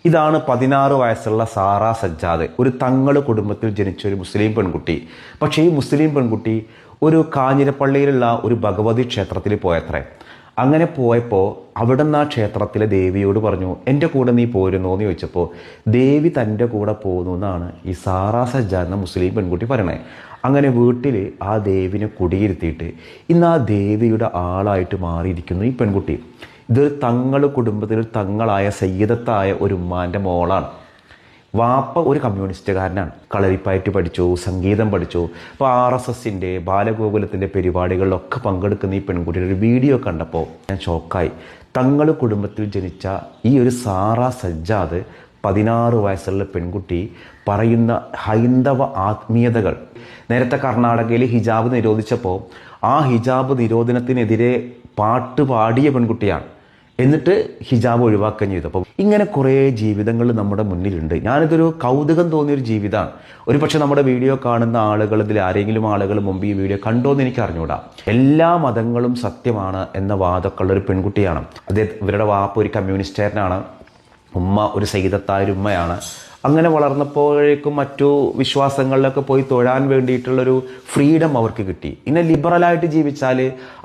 ഇതാണ് 16 വയസ്സുള്ള സാറ സജ്ജാദ്, ഒരു തങ്ങള് കുടുംബത്തിൽ ജനിച്ച ഒരു മുസ്ലിം പെൺകുട്ടി. പക്ഷേ ഈ മുസ്ലിം പെൺകുട്ടി ഒരു കാഞ്ഞിരപ്പള്ളിയിലുള്ള ഒരു ഭഗവതി ക്ഷേത്രത്തിൽ പോയത്രേ. അങ്ങനെ പോയപ്പോൾ അവിടുന്ന് ആ ക്ഷേത്രത്തിലെ ദേവിയോട് പറഞ്ഞു, എൻ്റെ കൂടെ നീ പോരുന്നോ എന്ന് ചോദിച്ചപ്പോൾ ദേവി തൻ്റെ കൂടെ പോകുന്നു എന്നാണ് ഈ സാറ സജ്ജാദ് എന്ന മുസ്ലിം പെൺകുട്ടി പറയണേ. അങ്ങനെ വീട്ടിൽ ആ ദേവിനെ കുടിയിരുത്തിയിട്ട് ഇന്ന് ആ ദേവിയുടെ ആളായിട്ട് മാറിയിരിക്കുന്നു ഈ പെൺകുട്ടി. ഇതൊരു തങ്ങൾ കുടുംബത്തിൽ തങ്ങളായ സയ്യിദത്തായ ഒരു ഉമ്മാൻ്റെ മോളാണ്. വാപ്പ ഒരു കമ്മ്യൂണിസ്റ്റുകാരനാണ്. കളരിപ്പയറ്റ് പഠിച്ചു, സംഗീതം പഠിച്ചു. അപ്പോൾ RSSൻ്റെ ബാലഗോകുലത്തിൻ്റെ പരിപാടികളിലൊക്കെ പങ്കെടുക്കുന്ന ഈ പെൺകുട്ടിയുടെ ഒരു വീഡിയോ കണ്ടപ്പോൾ ഞാൻ ഷോക്കായി. തങ്ങൾ കുടുംബത്തിൽ ജനിച്ച ഈ ഒരു സാറ സജ്ജാദ് 16 വയസ്സുള്ള പെൺകുട്ടി പറയുന്ന ഹൈന്ദവ ആത്മീയതകൾ. നേരത്തെ കർണാടകയിൽ ഹിജാബ് നിരോധിച്ചപ്പോൾ ആ ഹിജാബ് നിരോധനത്തിനെതിരെ പാട്ട് പാടിയ പെൺകുട്ടിയാണ്. എന്നിട്ട് ഹിജാബ് ഒഴിവാക്കുകയും ചെയ്തു. അപ്പം ഇങ്ങനെ കുറേ ജീവിതങ്ങൾ നമ്മുടെ മുന്നിലുണ്ട്. ഞാനിതൊരു കൗതുകം തോന്നിയൊരു ജീവിതമാണ്. ഒരു പക്ഷെ നമ്മുടെ വീഡിയോ കാണുന്ന ആളുകൾ, ഇതിൽ ആരെങ്കിലും ആളുകൾ മുമ്പ് ഈ വീഡിയോ കണ്ടോ എന്ന് എനിക്ക് അറിഞ്ഞുകൂടാ. എല്ലാ മതങ്ങളും സത്യമാണ് എന്ന വാദമൊക്കെ ഉള്ള ഒരു പെൺകുട്ടിയാണ്. ഇവരുടെ വാപ്പ ഒരു കമ്മ്യൂണിസ്റ്റുകാരനാണ്, ഉമ്മ ഒരു സയ്യിദത്തായ ഉമ്മയാണ്. അങ്ങനെ വളർന്നപ്പോഴേക്കും മറ്റു വിശ്വാസങ്ങളിലൊക്കെ പോയി തൊഴാൻ വേണ്ടിയിട്ടുള്ളൊരു ഫ്രീഡം അവർക്ക് കിട്ടി. ഇങ്ങനെ ലിബറലായിട്ട് ജീവിച്ചാൽ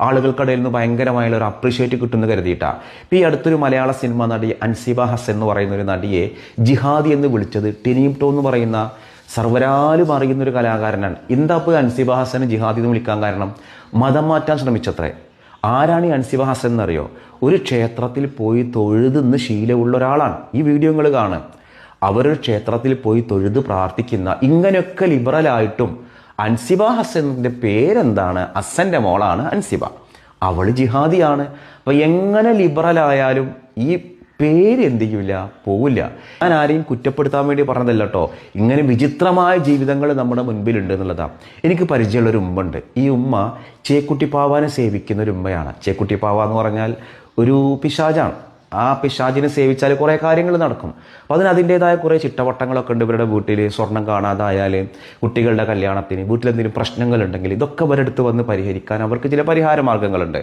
ആളുകൾക്കിടയിൽ നിന്ന് ഭയങ്കരമായുള്ള ഒരു അപ്രീഷിയേറ്റ് കിട്ടുമെന്ന് കരുതിയിട്ടാണ്. ഇപ്പോൾ ഈ അടുത്തൊരു മലയാള സിനിമ നടി അൻസിബ ഹസൻ എന്ന് പറയുന്ന ഒരു നടിയെ ജിഹാദി എന്ന് വിളിച്ചത് ടെനീം ടോ എന്ന് പറയുന്ന സർവരാലും അറിയുന്നൊരു കലാകാരനാണ്. എന്താ ഇപ്പോൾ അൻസിബ ഹസന് ജിഹാദി എന്ന് വിളിക്കാൻ കാരണം? മതം മാറ്റാൻ ശ്രമിച്ചത്രേ. ആരാണ് ഈ അൻസിബ ഹസൻ എന്നറിയോ? ഒരു ക്ഷേത്രത്തിൽ പോയി തൊഴുതുന്ന് ശീലമുള്ള ഒരാളാണ്. ഈ വീഡിയോ നിങ്ങൾ കാണുക. അവരൊരു ക്ഷേത്രത്തിൽ പോയി തൊഴുത് പ്രാർത്ഥിക്കുന്ന, ഇങ്ങനെയൊക്കെ ലിബറലായിട്ടും അൻസിബ ഹസൻ്റെ പേരെന്താണ്? ഹസൻ്റെ മോളാണ് അൻസിബ. അവൾ ജിഹാദിയാണ്. അപ്പം എങ്ങനെ ലിബറലായാലും ഈ പേര് എന്ത് ചെയ്യില്ല, പോവില്ല. ഞാൻ ആരെയും കുറ്റപ്പെടുത്താൻ വേണ്ടി പറഞ്ഞതല്ല കേട്ടോ. ഇങ്ങനെ വിചിത്രമായ ജീവിതങ്ങൾ നമ്മുടെ മുൻപിലുണ്ട് എന്നുള്ളതാണ്. എനിക്ക് പരിചയമുള്ളൊരു ഉമ്മ ഉണ്ട്. ഈ ഉമ്മ ചേക്കുട്ടിപ്പാവാനെ സേവിക്കുന്ന ഒരു ഉമ്മയാണ്. ചേക്കുട്ടിപ്പാവ എന്ന് പറഞ്ഞാൽ ഒരു പിശാചാണ്. ആ പിശാചിനെ സേവിച്ചാൽ കുറേ കാര്യങ്ങൾ നടക്കും. അപ്പോൾ അതിൻ്റേതായ കുറേ ചിട്ടവട്ടങ്ങളൊക്കെ ഉണ്ട്. ഇവരുടെ വീട്ടിൽ സ്വർണം കാണാതായാൽ, കുട്ടികളുടെ കല്യാണത്തിന്, വീട്ടിലെന്തെങ്കിലും പ്രശ്നങ്ങളുണ്ടെങ്കിൽ ഇതൊക്കെ ഇവരെടുത്ത് വന്ന് പരിഹരിക്കാൻ അവർക്ക് ചില പരിഹാര മാർഗ്ഗങ്ങളുണ്ട്.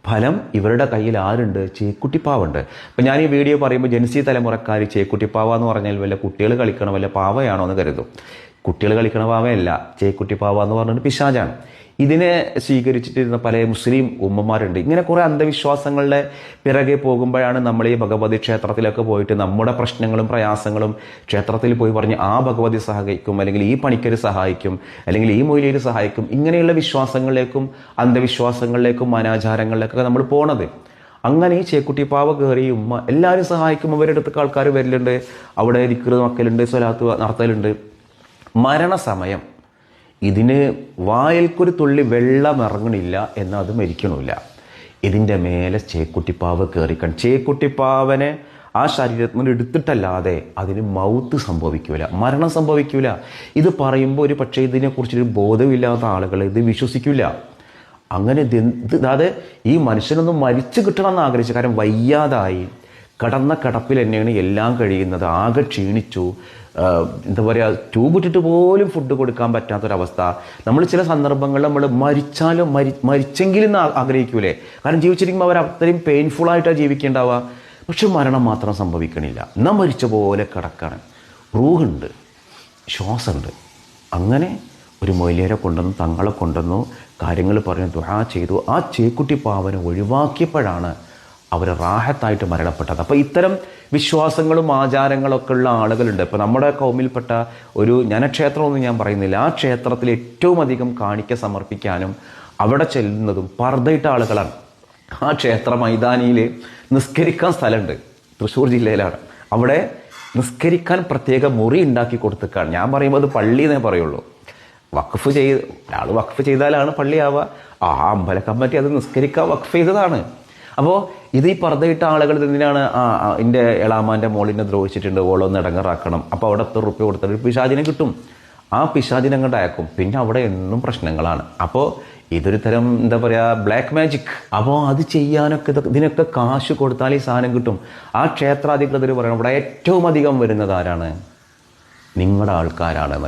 ഫലം ഇവരുടെ കയ്യിൽ ആരുണ്ട്? ചേക്കുട്ടിപ്പാവുണ്ട്. അപ്പം ഞാൻ ഈ വീഡിയോ പറയുമ്പോൾ ജൻസി തലമുറക്കാർ ചേക്കുട്ടിപ്പാവ എന്ന് പറഞ്ഞാൽ വല്ല കുട്ടികൾ കളിക്കണ വല്ല പാവയാണോ എന്ന് കരുതും. കുട്ടികൾ കളിക്കണ പാവയല്ല, ചേക്കുട്ടിപ്പാവ എന്ന് പറഞ്ഞിട്ട് പിശാചാണ്. ഇതിനെ സ്വീകരിച്ചിട്ടിരുന്ന പല മുസ്ലിം ഉമ്മമാരുണ്ട്. ഇങ്ങനെ കുറേ അന്ധവിശ്വാസങ്ങളുടെ പിറകെ പോകുമ്പോഴാണ് നമ്മൾ ഈ ഭഗവതി ക്ഷേത്രത്തിലൊക്കെ പോയിട്ട് നമ്മുടെ പ്രശ്നങ്ങളും പ്രയാസങ്ങളും ക്ഷേത്രത്തിൽ പോയി പറഞ്ഞ് ആ ഭഗവതി സഹായിക്കും, അല്ലെങ്കിൽ ഈ പണിക്കര് സഹായിക്കും, അല്ലെങ്കിൽ ഈ മൊയ്ലിയർ സഹായിക്കും, ഇങ്ങനെയുള്ള വിശ്വാസങ്ങളിലേക്കും അന്ധവിശ്വാസങ്ങളിലേക്കും അനാചാരങ്ങളിലേക്കൊക്കെ നമ്മൾ പോണത്. അങ്ങനെ ഈ ചേക്കുട്ടിപ്പാവ കയറി ഉമ്മ എല്ലാവരും സഹായിക്കും. അവരുടെ അടുത്തൊക്കെ ആൾക്കാർ വരലുണ്ട്, അവിടെ ദിക്റ് മക്കലുണ്ട്, സ്വലാത്ത് നടത്തലുണ്ട്. മരണസമയം ഇതിന് വായൽക്കൊരു തുള്ളി വെള്ളം ഇറങ്ങണില്ല എന്നാൽ അത് മരിക്കണില്ല. ഇതിൻ്റെ മേലെ ചേക്കുട്ടിപ്പാവ് കയറിക്കണം. ചേക്കുട്ടിപ്പാവനെ ആ ശരീരത്തിൽ നിന്ന് എടുത്തിട്ടല്ലാതെ അതിന് മൗത്ത് സംഭവിക്കൂല, മരണം സംഭവിക്കൂല. ഇത് പറയുമ്പോൾ ഒരു പക്ഷേ ഇതിനെക്കുറിച്ചൊരു ബോധമില്ലാത്ത ആളുകൾ ഇത് വിശ്വസിക്കില്ല. അങ്ങനെ അതായത് ഈ മനുഷ്യനൊന്നും മരിച്ചു കിട്ടണമെന്ന് ആഗ്രഹിച്ചു. കാരണം വയ്യാതായി കടന്ന കിടപ്പിൽ തന്നെയാണ് എല്ലാം കഴിയുന്നത്. ആകെ ക്ഷീണിച്ചു. എന്താ പറയുക, ട്യൂബിട്ടിട്ട് പോലും ഫുഡ് കൊടുക്കാൻ പറ്റാത്തൊരവസ്ഥ. നമ്മൾ ചില സന്ദർഭങ്ങളിൽ നമ്മൾ മരിച്ചാലും മരിച്ചെങ്കിലും ആഗ്രഹിക്കൂലേ? കാരണം ജീവിച്ചിരിക്കുമ്പോൾ അവർ അത്രയും പെയിൻഫുള്ളായിട്ടാണ് ജീവിക്കേണ്ടാവുക. പക്ഷെ മരണം മാത്രം സംഭവിക്കണില്ല. എന്നാൽ മരിച്ച പോലെ കിടക്കാണ്. റൂഹുണ്ട്, ശ്വാസമുണ്ട്. അങ്ങനെ ഒരു മൊയ്ലിയരെ കൊണ്ടുവന്നു, തങ്ങളെ കൊണ്ടുവന്നു, കാര്യങ്ങൾ പറഞ്ഞ് ദുആ ചെയ്തു. ആ ചേക്കുട്ടിപ്പാവനെ ഒഴിവാക്കിയപ്പോഴാണ് അവർ റാഹത്തായിട്ട് മരണപ്പെട്ടത്. അപ്പോൾ ഇത്തരം വിശ്വാസങ്ങളും ആചാരങ്ങളൊക്കെ ഉള്ള ആളുകളുണ്ട്. ഇപ്പോൾ നമ്മുടെ കൗമിൽപ്പെട്ട ഒരു ജ്ഞാനക്ഷേത്രമൊന്നും ഞാൻ പറയുന്നില്ല, ആ ക്ഷേത്രത്തിൽ ഏറ്റവും അധികം കാണിക്ക സമർപ്പിക്കാനും അവിടെ ചെല്ലുന്നതും പർദ്ദയിട്ട ആളുകളാണ്. ആ ക്ഷേത്ര മൈതാനിയിൽ നിസ്കരിക്കാൻ സ്ഥലമുണ്ട്. തൃശ്ശൂർ ജില്ലയിലാണ്. അവിടെ നിസ്കരിക്കാൻ പ്രത്യേക മുറി ഉണ്ടാക്കി കൊടുത്തേക്കാണ്. ഞാൻ പറയുമ്പോൾ അത് പള്ളി എന്നേ പറയുള്ളൂ. ഒരാൾ വഖഫ് ചെയ്താലാണ് പള്ളിയാവുക. ആ അമ്പല കമ്മിറ്റി അത് നിസ്കരിക്കാൻ വഖഫ് ചെയ്തതാണ്. അപ്പോൾ ഇത് ഈ പർദ്ദയിട്ട ആളുകൾ എന്തിനാണ്? എൻ്റെ എളാമാൻ്റെ മോളിനെ ദ്രോഹിച്ചിട്ടുണ്ട്, ഓളൊന്ന് ഇടങ്ങറാക്കണം. അപ്പോൾ അവിടെ 10 റുപ്യ കൊടുത്തിട്ട് ഒരു പിശാചിനെ കിട്ടും. ആ പിശാചിനെ അങ്ങോട്ട് അയക്കും. പിന്നെ അവിടെ എന്നും പ്രശ്നങ്ങളാണ്. അപ്പോൾ ഇതൊരു തരം എന്താ പറയുക, ബ്ലാക്ക് മാജിക്. അപ്പോൾ അത് ചെയ്യാനൊക്കെ ഇതിനൊക്കെ കാശ് കൊടുത്താൽ ഈ സാധനം കിട്ടും. ആ ക്ഷേത്രാധികൃതർ പറയണം ഇവിടെ ഏറ്റവും അധികം വരുന്നത് ആരാണ്? നിങ്ങളുടെ ആൾക്കാരാണ്.